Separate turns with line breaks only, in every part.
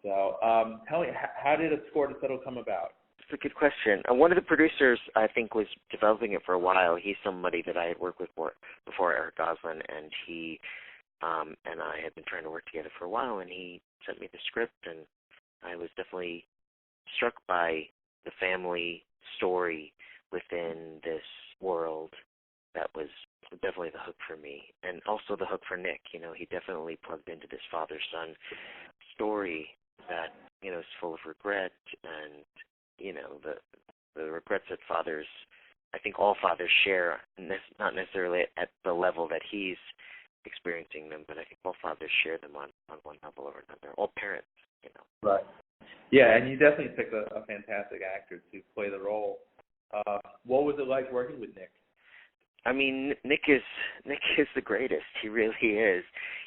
So tell me, how did A Score to Settle come about?
It's a good question. One of the producers, I think, was developing it for a while. He's somebody that I had worked with before, Eric Goslin, and he and I had been trying to work together for a while, and he sent me the script, and I was definitely struck by the family story within this world. That was definitely the hook for me, and also the hook for Nick. You know, he definitely plugged into this father-son story that, you know, is full of regret, and, you know, the regrets that fathers, I think all fathers share, not necessarily at the level that he's experiencing them, but I think all fathers share them on one level or another. All parents, you know.
Right. Yeah, and you definitely picked a fantastic actor to play the role. What was it like working with Nick?
I mean, Nick is the greatest. He really is.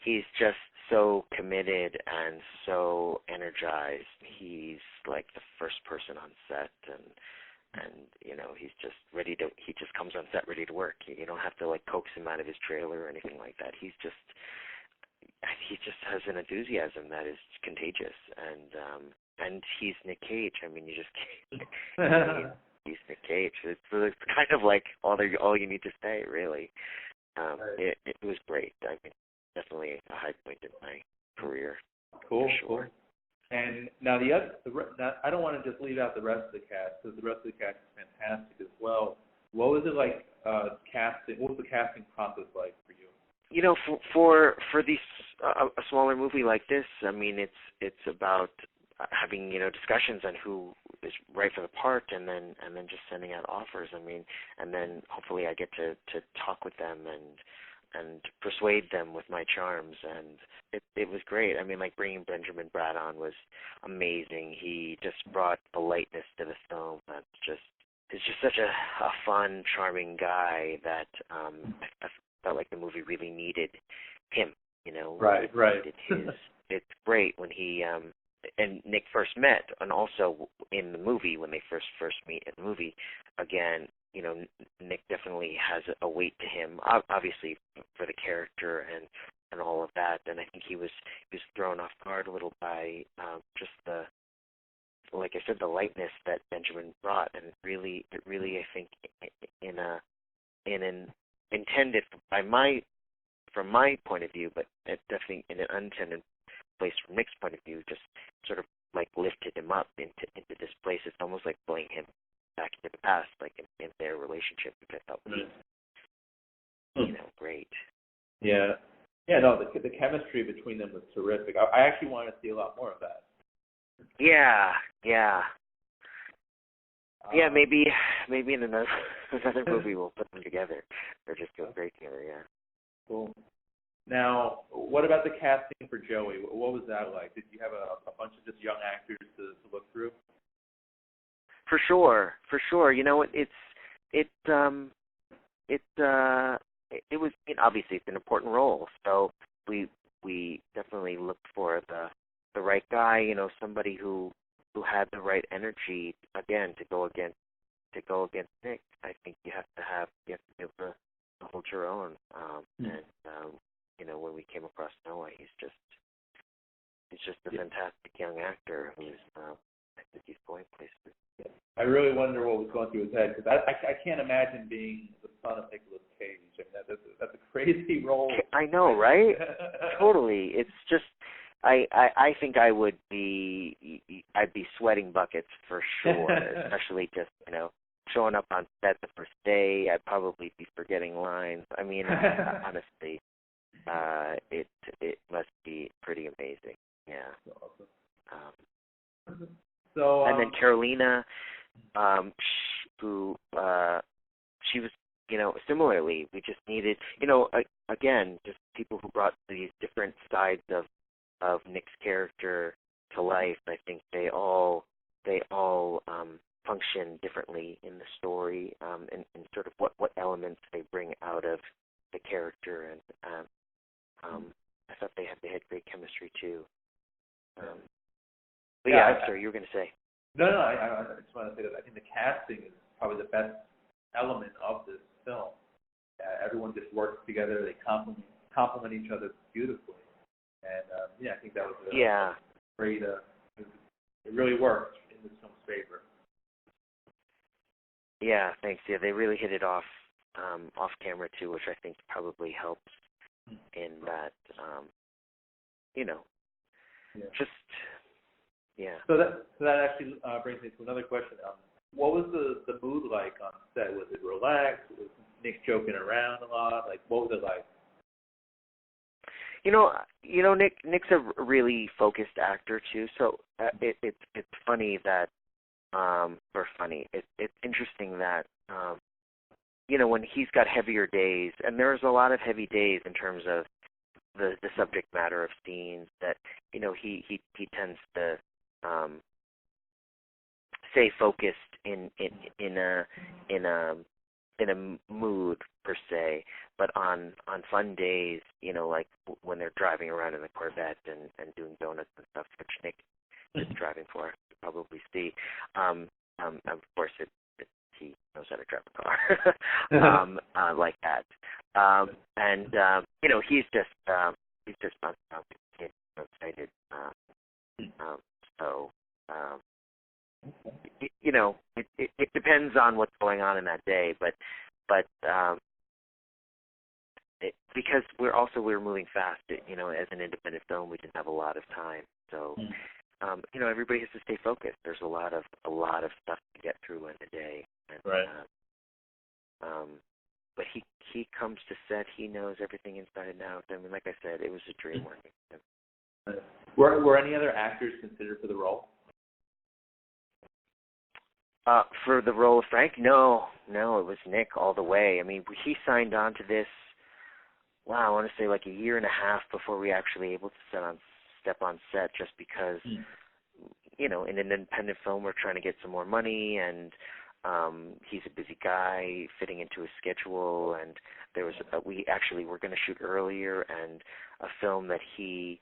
He's just so committed and so energized. He's like the first person on set, and you know, he just comes on set ready to work. You don't have to like coax him out of his trailer or anything like that. He just has an enthusiasm that is contagious, and he's Nick Cage. I mean, you just can't. He's Nick Cage. It's kind of like all you need to say, really. It was great. I mean, definitely a high point in my career.
Cool,
for sure.
Cool. And now I don't want to just leave out the rest of the cast, because the rest of the cast is fantastic as well. What was it like casting? What was the casting process like for you?
You know, for these a smaller movie like this, I mean, it's about having, you know, discussions on who is right for the part, and then just sending out offers. I mean, and then hopefully I get to talk with them and persuade them with my charms, and it was great. I mean, like bringing Benjamin Bratt on was amazing. He just brought the lightness to the film. He's just such a fun, charming guy that I felt like the movie really needed him. You know,
right.
It's great when he and Nick first met, and also in the movie when they first meet in the movie. Again, you know, Nick definitely has a weight to him, obviously for the character and all of that. And I think he was thrown off guard a little by just like I said, the lightness that Benjamin brought, and it really I think in an intended from my point of view, but definitely in an unintended place from Nick's point of view, just sort of like lifted him up into this place. It's almost like pulling him back into the past, like in their relationship, which I thought was, you know, great.
Yeah. Yeah, no, the chemistry between them was terrific. I actually want to see a lot more of that.
Yeah. Maybe in another movie we'll put them together. They're just go great together, yeah.
Cool. Now, what about the casting for Joey? What was that like? Did you have a bunch of just young actors to look through?
For sure. You know, it was obviously it's an important role, so we definitely looked for the right guy. You know, somebody who had the right energy again to go against Nick. I think you have to be able to hold your own. And you know, when we came across Noah, he's just a fantastic young actor who's I think he's going places.
Yeah. I really wonder what was going through his head, because I can't imagine being the son of Nicolas Cage. I mean, that's a crazy role.
I know, right? Totally. It's just I think I'd be sweating buckets for sure, especially just, you know, showing up on set the first day. I'd probably be forgetting lines. I mean, honestly, it must be pretty amazing. Yeah.
Awesome.
And then Carolina, who she was, you know, similarly, we just needed, you know, again, just people who brought these different sides of Nick's character to life. I think they all function differently in the story, and sort of what elements they bring out of the character, and I thought they had great chemistry too. But I'm sorry, you were going to say.
No, I just want to say that I think the casting is probably the best element of this film. Everyone just works together. They complement each other beautifully. And I think that was a great it really worked in this film's favor.
Yeah, thanks. Yeah, they really hit it off camera too, which I think probably helps in that.
Yeah.
Just yeah.
So that actually brings me to another question. What was the mood like on set? Was it relaxed? Was Nick joking around a lot? Like, what was it like?
Nick's a really focused actor too. So it's funny that it's interesting that when he's got heavier days, and there's a lot of heavy days in terms of the subject matter of scenes that he tends to stay focused in a mood per se, but on fun days, like when they're driving around in the Corvette and doing donuts and stuff, which Nick is driving for, you probably see. Of course, he knows how to drive a car like that, and he's just excited. So. It depends on what's going on in that day, but because we're moving fast, as an independent film, we didn't have a lot of time, so everybody has to stay focused. There's a lot of stuff to get through in a day, and,
right.
But he comes to set, he knows everything inside and out. I mean, like I said, it was a dream working with him.
Were any other actors considered for the role?
For the role of Frank, no, it was Nick all the way. I mean, he signed on to this, I want to say like a year and a half before we actually able to step on set, just because, in an independent film, we're trying to get some more money, and he's a busy guy fitting into his schedule, and there was we actually were going to shoot earlier, and a film that he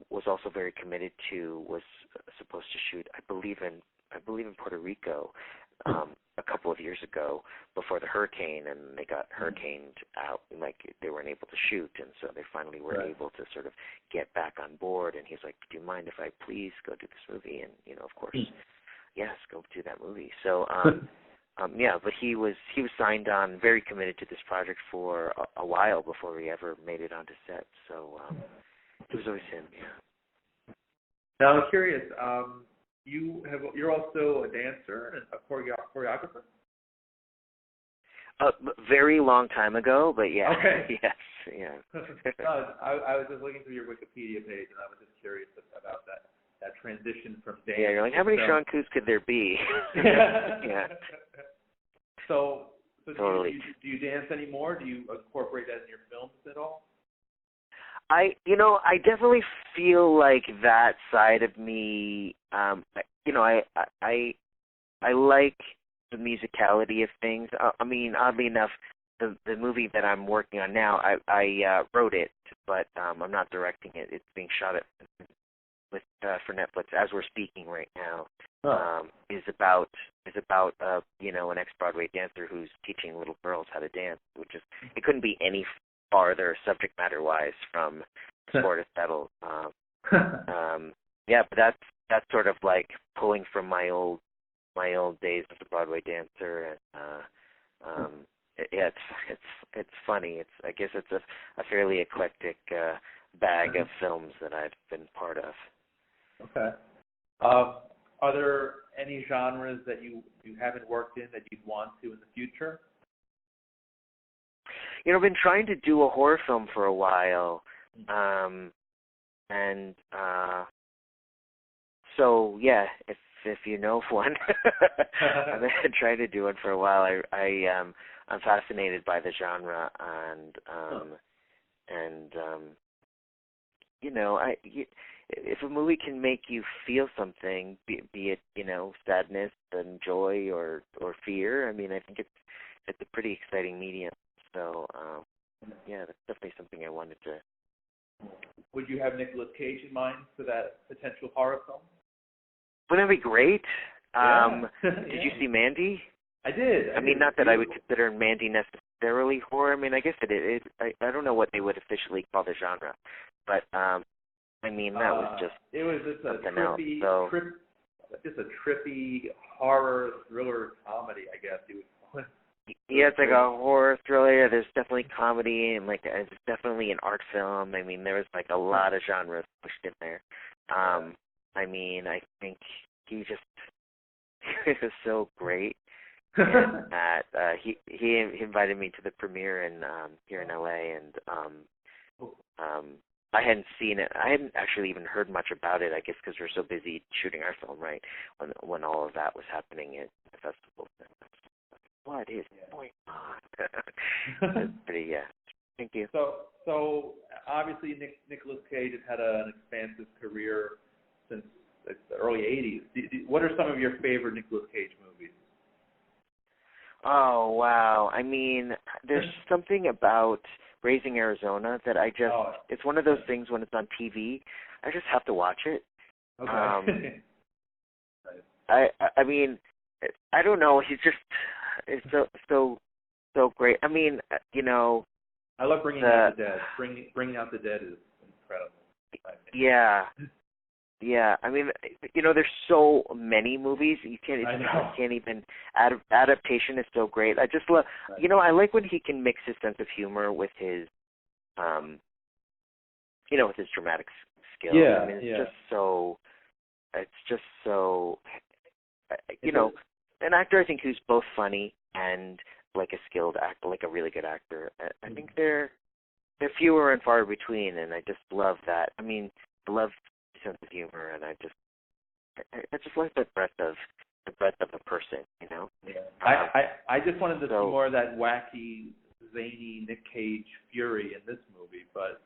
was also very committed to was supposed to shoot, I believe in Puerto Rico a couple of years ago before the hurricane, and they got hurricaned out, like they weren't able to shoot, and so they finally were able to sort of get back on board, and he's like, do you mind if I please go do this movie? And, of course, yes, go do that movie. So, but he was signed on, very committed to this project for a while before we ever made it onto set, so it was always him, yeah.
Now, I'm curious, you're also a dancer and a choreographer?
Very long time ago, but yeah.
Okay.
Yes, yeah.
I was just looking through your Wikipedia page, and I was just curious about that transition from dance.
Yeah, you're like, how many Shawn Coos could there be? Yeah.
So
totally.
Do you dance anymore? Do you incorporate that in your films at all?
I definitely feel like that side of me. I like the musicality of things. I mean, oddly enough, the movie that I'm working on now, I wrote it, but I'm not directing it. It's being shot for Netflix as we're speaking right now. Is about an ex-Broadway dancer who's teaching little girls how to dance, which is, it couldn't be any farther subject matter-wise from Sport of Settle. Yeah, but that's sort of like pulling from my old days as a Broadway dancer, and it's funny. I guess it's a fairly eclectic bag of films that I've been part of.
Okay. Are there any genres that you haven't worked in that you'd want to in the future?
I've been trying to do a horror film for a while, and so yeah, if you know of one, I've been trying to do one for a while. I'm fascinated by the genre, and if a movie can make you feel something, be it sadness and joy or fear, I mean, I think it's a pretty exciting medium. So yeah, that's definitely something I wanted to.
Would you have Nicolas Cage in mind for that potential horror film?
Wouldn't that be great?
Yeah.
Did you see Mandy?
I did.
I mean, not that I would consider Mandy necessarily horror. I mean, I guess it is. I don't know what they would officially call the genre, but I mean, that was just
it was just a
something
trippy,
else. So
just a trippy horror thriller comedy, I guess you would call it.
yeah, it's like a horror thriller. There's definitely comedy and like it's definitely an art film. I mean, there was like a lot of genres pushed in there. I mean, I think he just he was so great. And that he invited me to the premiere in here in LA, and I hadn't seen it. I hadn't actually even heard much about it. I guess because we're so busy shooting our film, right? When all of that was happening at the festival. What is going on? That's pretty, yeah. Thank you.
So obviously Nicolas Cage has had an expansive career since the early '80s. What are some of your favorite Nicolas Cage movies?
Oh wow! I mean, there's something about Raising Arizona that I just. It's one of those things when it's on TV, I just have to watch it.
Okay.
I mean, I don't know. It's so great. I mean, you know.
I love Bringing Out the Dead. Bringing Out the Dead is incredible.
Yeah. Yeah, I mean, you know, there's so many movies. You can't even. Adaptation is so great. I just love, you know, I like when he can mix his sense of humor with his, you know, with his dramatic skills.
Yeah,
I mean, it's just so, you know, an actor I think who's both funny and like a skilled actor, like a really good actor. I think they're fewer and far between, and I just love that. I mean, I love sense of humor, and I just like the breadth of a person, you know.
Yeah. I just wanted to see more of that wacky, zany Nick Cage fury in this movie, but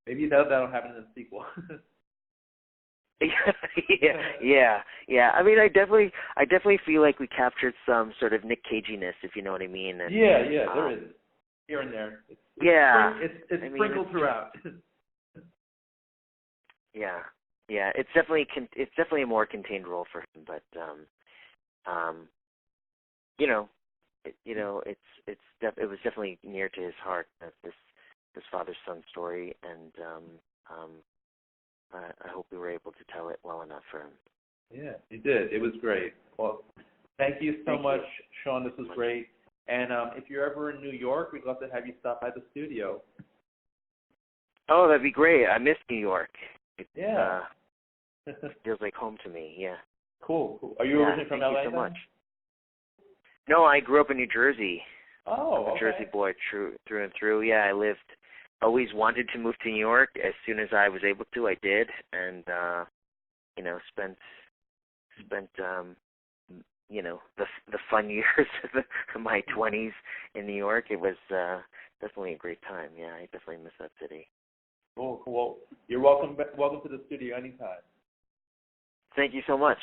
maybe that'll happen in the sequel.
yeah. I mean, I definitely feel like we captured some sort of Nick Caginess, if you know what I mean. And,
there is here and there. It's sprinkled throughout.
Yeah. It's definitely a more contained role for him, but you know, it was definitely near to his heart, this father-son story, and I hope we were able to tell it well enough for him.
Yeah, you did. It was great. Well, thank you so much, Shawn. This was great. And if you're ever in New York, we'd love to have you stop by the studio.
Oh, that'd be great. I miss New York. It feels like home to me, yeah.
Cool. Are you originally from LA?
Thank you so much. No, I grew up in New Jersey.
Oh,
I'm a Jersey boy through and through. Yeah, always wanted to move to New York. As soon as I was able to, I did, and you know, spent you know, the fun years of my 20s in New York. It was definitely a great time. Yeah, I definitely miss that city.
Cool. Well, you're welcome to the studio anytime.
Thank you so much.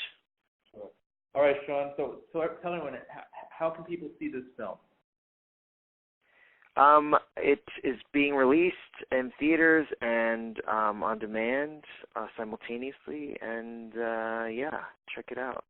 Sure. All right, Shawn. So tell everyone, how can people see this film?
It is being released in theaters and on demand simultaneously, and check it out.